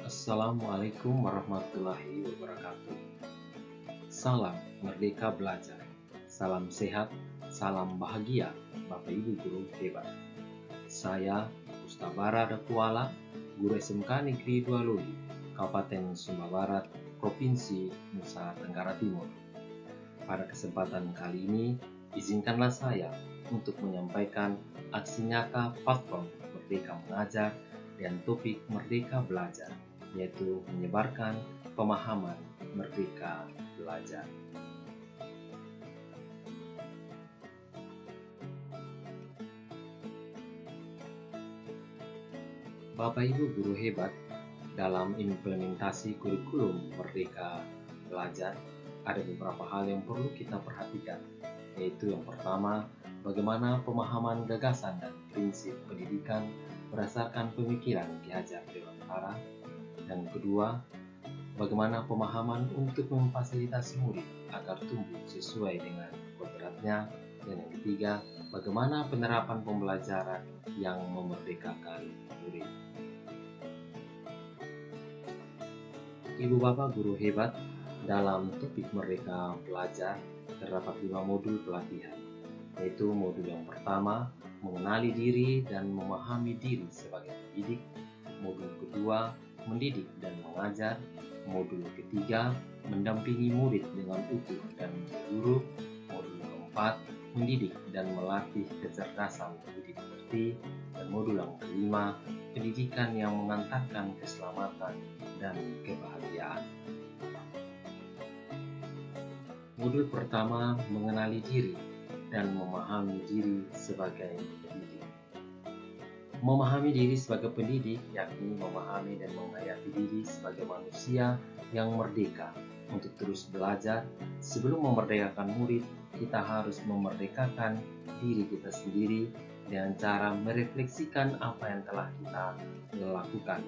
Assalamualaikum warahmatullahi wabarakatuh. Salam Merdeka Belajar. Salam sehat, salam bahagia, Bapak Ibu guru hebat. Saya Ustabara Dakwala, guru SMK Negeri 2 Loli, Kabupaten Sumba Barat, Provinsi Nusa Tenggara Timur. Pada kesempatan kali ini, izinkanlah saya untuk menyampaikan aksi nyata platform Merdeka Mengajar dan topik Merdeka Belajar, yaitu menyebarkan pemahaman Merdeka Belajar. Bapak Ibu guru hebat, dalam implementasi kurikulum Merdeka Belajar, ada beberapa hal yang perlu kita perhatikan, yaitu yang pertama, bagaimana pemahaman gagasan dan prinsip pendidikan berdasarkan pemikiran Ki Hajar Dewantara, dan kedua, bagaimana pemahaman untuk memfasilitasi murid agar tumbuh sesuai dengan kodratnya, dan yang ketiga, bagaimana penerapan pembelajaran yang memerdekakan murid. Ibu Bapak guru hebat, dalam topik Merdeka Belajar terdapat 5 modul pelatihan, yaitu modul yang pertama, mengenali diri dan memahami diri sebagai pendidik, modul kedua, mendidik dan mengajar, modul ketiga, mendampingi murid dengan utuh dan menyeluruh, modul keempat, mendidik dan melatih kecerdasan budi pekerti, dan modul yang kelima, pendidikan yang mengantarkan keselamatan dan kebahagiaan. Modul pertama, mengenali diri dan memahami diri sebagai pendidik. Memahami diri sebagai pendidik yakni memahami dan menghayati diri sebagai manusia yang merdeka untuk terus belajar. Sebelum memerdekakan murid, kita harus memerdekakan diri kita sendiri dengan cara merefleksikan apa yang telah kita lakukan,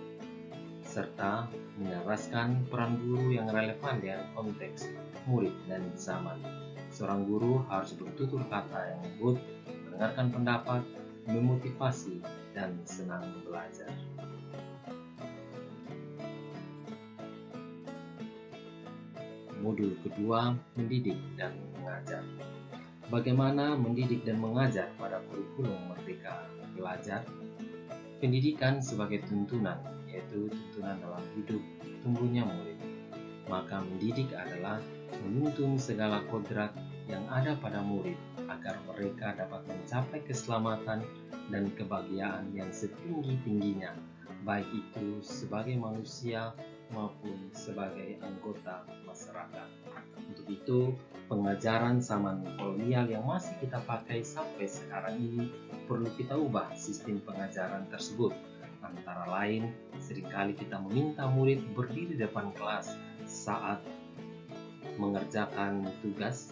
serta menyelaraskan peran guru yang relevan dengan konteks murid dan zaman. Seorang guru harus bertutur kata yang lembut, mendengarkan pendapat, memotivasi, dan senang belajar. Modul kedua, mendidik dan mengajar. Bagaimana mendidik dan mengajar pada kurikulum Merdeka Belajar? Pendidikan sebagai tuntunan, yaitu tuntunan dalam hidup tumbuhnya murid. Maka mendidik adalah menuntun segala kodrat yang ada pada murid agar mereka dapat mencapai keselamatan dan kebahagiaan yang setinggi-tingginya, baik itu sebagai manusia maupun sebagai anggota masyarakat. Untuk itu, pengajaran zaman kolonial yang masih kita pakai sampai sekarang ini perlu kita ubah sistem pengajaran tersebut. Antara lain, seringkali kita meminta murid berdiri depan kelas saat mengerjakan tugas.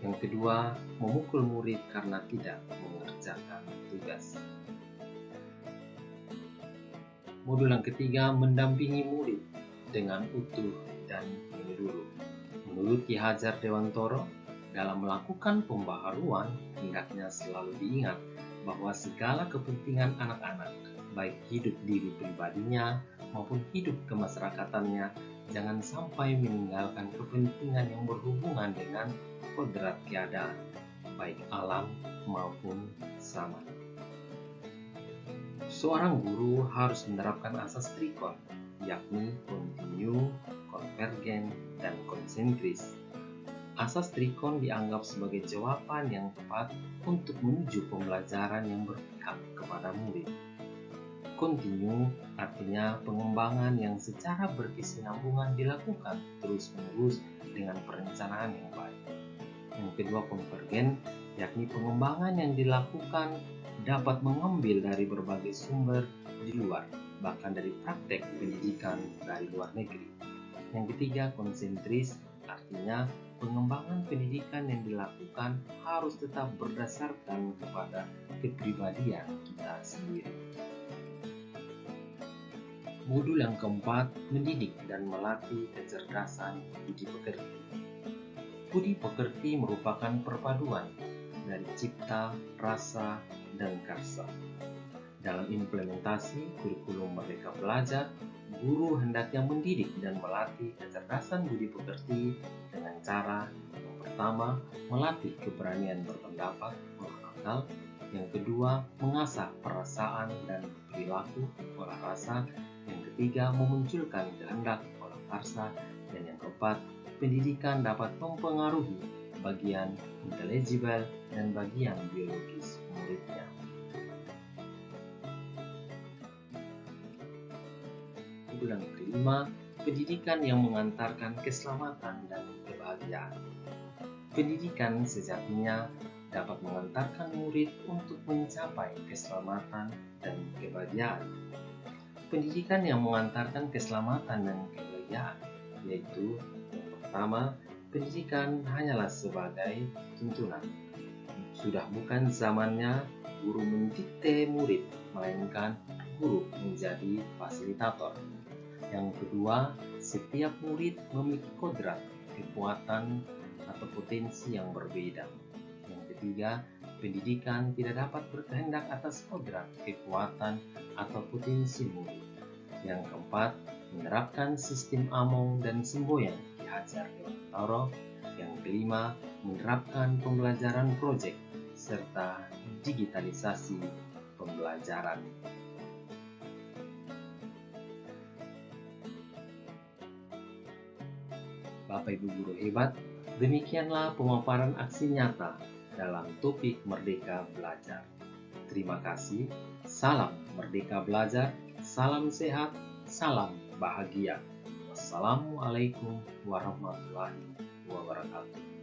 Yang kedua, memukul murid karena tidak mengerjakan tugas. Modul yang ketiga, mendampingi murid dengan utuh dan menyeluruh. Menurut Ki Hajar Dewantara, dalam melakukan pembaharuan, hendaknya selalu diingat bahwa segala kepentingan anak-anak, baik hidup diri pribadinya maupun hidup kemasyarakatannya, jangan sampai meninggalkan kepentingan yang berhubungan dengan kodrat keadaan, baik alam maupun zaman. Seorang guru harus menerapkan asas trikon, yakni kontinu, konvergen, dan konsentris. Asas trikon dianggap sebagai jawaban yang tepat untuk menuju pembelajaran yang berpihak kepada murid. Kontinu artinya pengembangan yang secara berkesinambungan dilakukan terus-menerus dengan perencanaan yang baik. Yang kedua, konvergen, yakni pengembangan yang dilakukan dapat mengambil dari berbagai sumber di luar, bahkan dari praktek pendidikan dari luar negeri. Yang ketiga, konsentris, artinya pengembangan pendidikan yang dilakukan harus tetap berdasarkan kepada kepribadian kita sendiri. Modul yang keempat, mendidik dan melatih kecerdasan budi pekerti. Budi pekerti merupakan perpaduan dari cipta, rasa, dan karsa. Dalam implementasi kurikulum Merdeka Belajar, guru hendaknya mendidik dan melatih kecerdasan budi pekerti dengan cara yang pertama, melatih keberanian berpendapat olah akal, yang kedua, mengasah perasaan dan perilaku olah rasa, yang ketiga, memunculkan kehendak olah karsa, dan yang keempat, pendidikan dapat mempengaruhi bagian intelektual dan bagian biologis muridnya. Yang kelima, pendidikan yang mengantarkan keselamatan dan kebahagiaan. Pendidikan sejatinya dapat mengantarkan murid untuk mencapai keselamatan dan kebahagiaan. Pendidikan yang mengantarkan keselamatan dan kebahagiaan, yaitu yang pertama, pendidikan hanyalah sebagai tuntunan. Sudah bukan zamannya guru mendikte murid, melainkan guru menjadi fasilitator. Yang kedua, setiap murid memiliki kodrat, kekuatan, atau potensi yang berbeda. Yang ketiga, pendidikan tidak dapat berkehendak atas kodrat, kekuatan, atau potensi murid. Yang keempat, menerapkan sistem among dan semboyan Ki Hajar Dewantara. Yang kelima, menerapkan pembelajaran proyek serta digitalisasi pembelajaran. Bapak Ibu guru hebat, demikianlah pemaparan aksi nyata dalam topik Merdeka Belajar. Terima kasih. Salam Merdeka Belajar, salam sehat, salam bahagia. Wassalamualaikum warahmatullahi wabarakatuh.